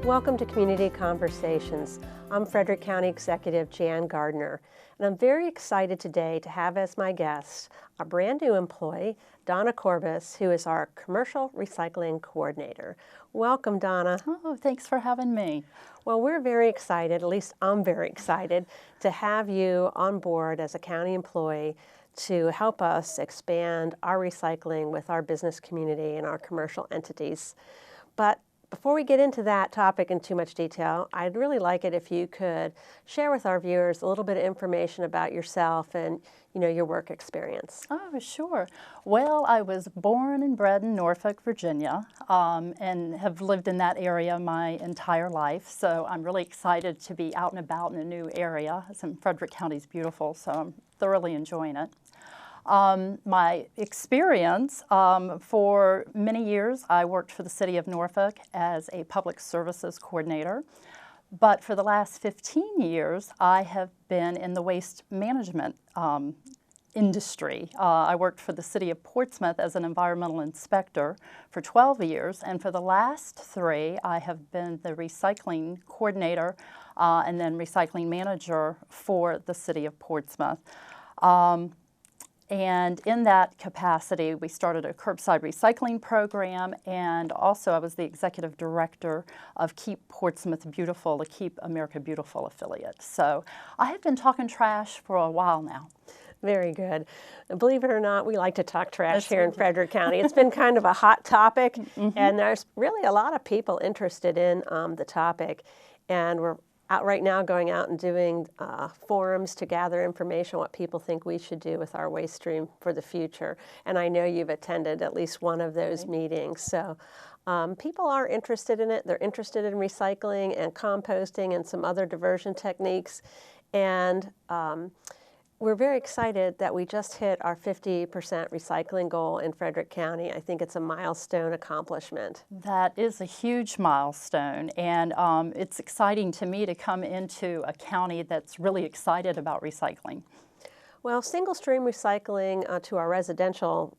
Welcome to Community Conversations. I'm Frederick County Executive Jan Gardner, and I'm very excited today to have as my guest a brand new employee, Donna Corbus, who is our Commercial Recycling Coordinator. Welcome, Donna. Oh, thanks for having me. Well, we're very excited, at least I'm very excited, to have you on board as a county employee to help us expand our recycling with our business community and our commercial entities. But before we get into that topic in too much detail, I'd really like it if you could share with our viewers a little bit of information about yourself and your work experience. Oh, sure. Well, I was born and bred in Norfolk, Virginia, and have lived in that area my entire life. So I'm really excited to be out and about in a new area. Frederick County is beautiful, so I'm thoroughly enjoying it. My experience, for many years, I worked for the City of Norfolk as a public services coordinator. But for the last 15 years, I have been in the waste management industry. I worked for the City of Portsmouth as an environmental inspector for 12 years, and for the last 3, I have been the recycling coordinator and then recycling manager for the City of Portsmouth. And in that capacity, we started a curbside recycling program, and also I was the executive director of Keep Portsmouth Beautiful, the Keep America Beautiful affiliate. So I have been talking trash for a while now. Very good. Believe it or not, we like to talk trash here in Frederick County. It's been kind of a hot topic, and there's really a lot of people interested in the topic, and we're out right now going out and doing forums to gather information, what people think we should do with our waste stream for the future. And I know you've attended at least one of those meetings. So people are interested in it. They're interested in recycling and composting and some other diversion techniques. And we're very excited that we just hit our 50% recycling goal in Frederick County. I think it's a milestone accomplishment. That is a huge milestone, and it's exciting to me to come into a county that's really excited about recycling. Well, single stream recycling to our residential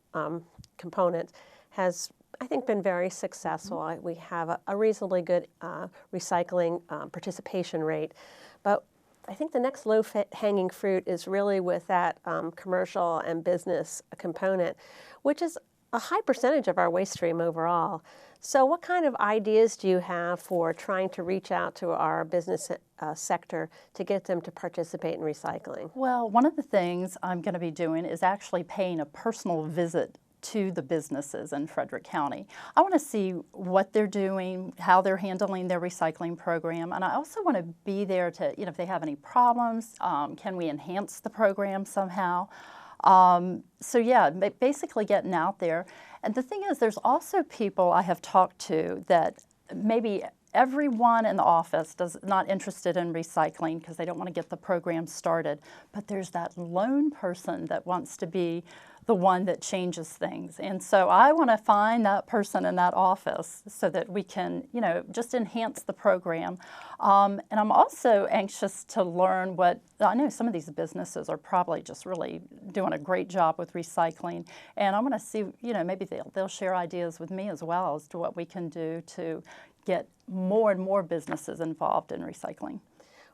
component has, I think, been very successful. We have a reasonably good recycling participation rate, but I think the next low-hanging fruit is really with that commercial and business component, which is a high percentage of our waste stream overall. So what kind of ideas do you have for trying to reach out to our business sector to get them to participate in recycling? Well, one of the things I'm going to be doing is actually paying a personal visit to the businesses in Frederick County. I want to see what they're doing, how they're handling their recycling program, and I also want to be there to, if they have any problems, can we enhance the program somehow? So yeah, basically getting out there. And the thing is, there's also people I have talked to that maybe everyone in the office is not interested in recycling because they don't want to get the program started, but there's that lone person that wants to be the one that changes things. And so I want to find that person in that office so that we can, just enhance the program. And I'm also anxious to learn I know some of these businesses are probably just really doing a great job with recycling. And I want to see, maybe they'll share ideas with me as well as to what we can do to get more and more businesses involved in recycling.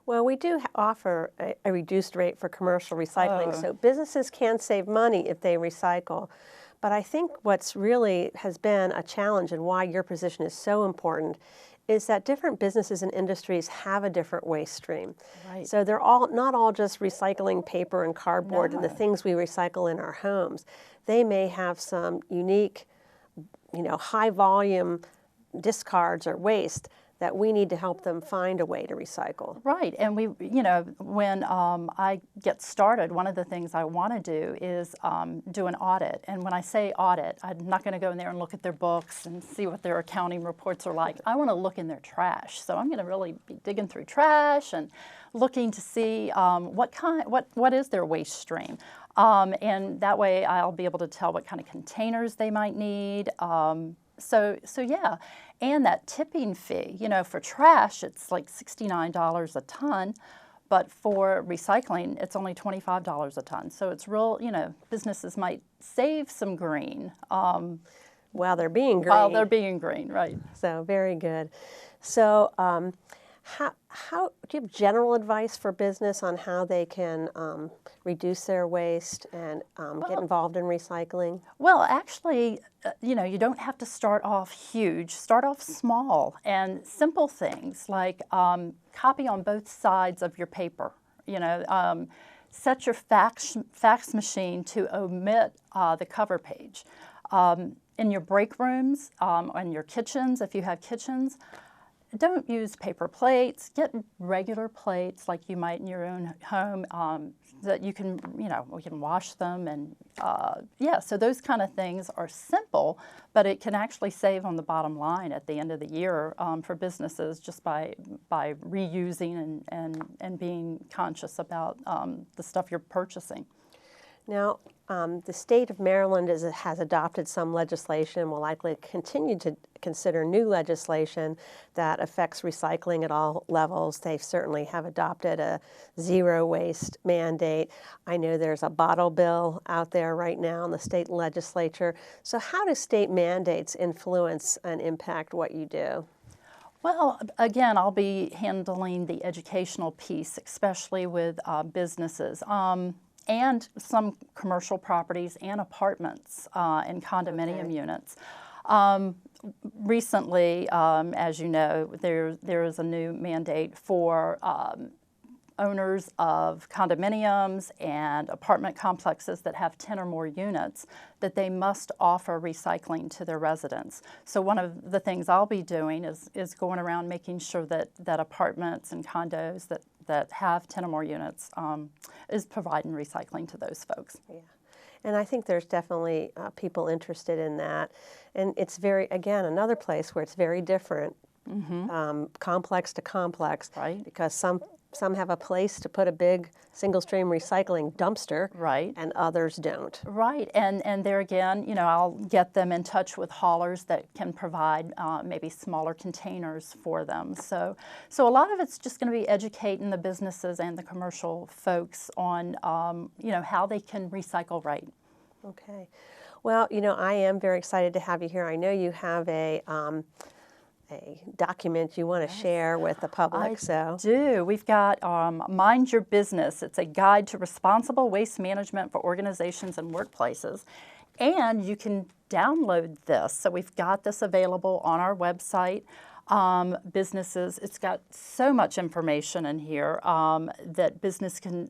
Well, we do offer a reduced rate for commercial recycling, so businesses can save money if they recycle. But I think what's really has been a challenge and why your position is so important is that different businesses and industries have a different waste stream. Right. So they're not all just recycling paper and cardboard and the things we recycle in our homes. They may have some unique, high volume discards or waste that we need to help them find a way to recycle. Right, and when I get started, one of the things I want to do is do an audit. And when I say audit, I'm not going to go in there and look at their books and see what their accounting reports are like. I want to look in their trash. So I'm going to really be digging through trash and looking to see what is their waste stream. And that way I'll be able to tell what kind of containers they might need. So yeah, and that tipping fee, for trash, it's like $69 a ton, but for recycling, it's only $25 a ton. So it's real, businesses might save some green. While they're being green. While they're being green, right. So very good. So how do you have general advice for business on how they can reduce their waste and get involved in recycling? Well, actually, you don't have to start off huge. Start off small and simple things like copy on both sides of your paper. Set your fax machine to omit the cover page. In your break rooms, in your kitchens, if you have kitchens, don't use paper plates. Get regular plates like you might in your own home that you can, we can wash them. And so those kind of things are simple, but it can actually save on the bottom line at the end of the year for businesses just by reusing and being conscious about the stuff you're purchasing. Now, the state of Maryland has adopted some legislation, will likely continue to consider new legislation that affects recycling at all levels. They certainly have adopted a zero waste mandate. I know there's a bottle bill out there right now in the state legislature. So how do state mandates influence and impact what you do? Well, again, I'll be handling the educational piece, especially with businesses. And some commercial properties and apartments and condominium units. Recently, as you know, there is a new mandate for owners of condominiums and apartment complexes that have 10 or more units that they must offer recycling to their residents. So one of the things I'll be doing is going around making sure that apartments and condos that have 10 or more units is providing recycling to those folks. Yeah. And I think there's definitely people interested in that. And it's again, another place where it's very different, complex to complex, right? Because some have a place to put a big single-stream recycling dumpster, right, and others don't. Right, and there again, I'll get them in touch with haulers that can provide maybe smaller containers for them. So a lot of it's just going to be educating the businesses and the commercial folks on, how they can recycle right. Okay. Well, I am very excited to have you here. I know you have a document you want to share with the public. I do. We've got Mind Your Business. It's a guide to responsible waste management for organizations and workplaces. And you can download this. So we've got this available on our website. Businesses, it's got so much information in here that business can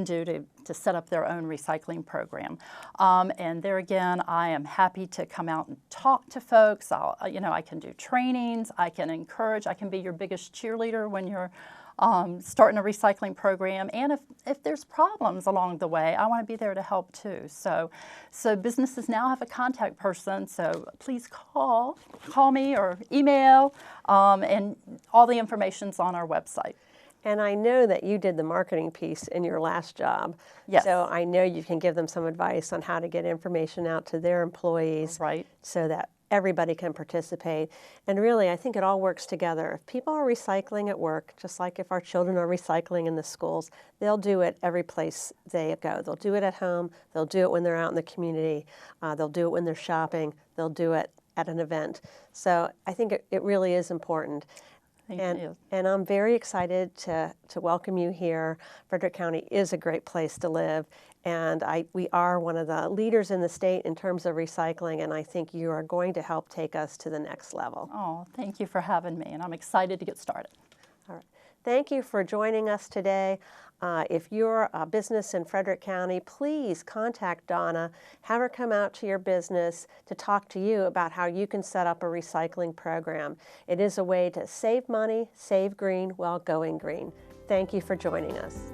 do to set up their own recycling program. And there again, I am happy to come out and talk to folks. I can do trainings, I can encourage, I can be your biggest cheerleader when you're starting a recycling program. And if there's problems along the way, I want to be there to help too. So businesses now have a contact person, so please call me or email, and all the information's on our website. And I know that you did the marketing piece in your last job. Yes. So I know you can give them some advice on how to get information out to their employees, right, so that everybody can participate. And really, I think it all works together. If people are recycling at work, just like if our children are recycling in the schools, they'll do it every place they go. They'll do it at home. They'll do it when they're out in the community. They'll do it when they're shopping. They'll do it at an event. So I think it really is important. And I'm very excited to welcome you here. Frederick County is a great place to live, and we are one of the leaders in the state in terms of recycling, and I think you are going to help take us to the next level. Oh, thank you for having me, and I'm excited to get started. All right. Thank you for joining us today. If you're a business in Frederick County, please contact Donna. Have her come out to your business to talk to you about how you can set up a recycling program. It is a way to save money, save green while going green. Thank you for joining us.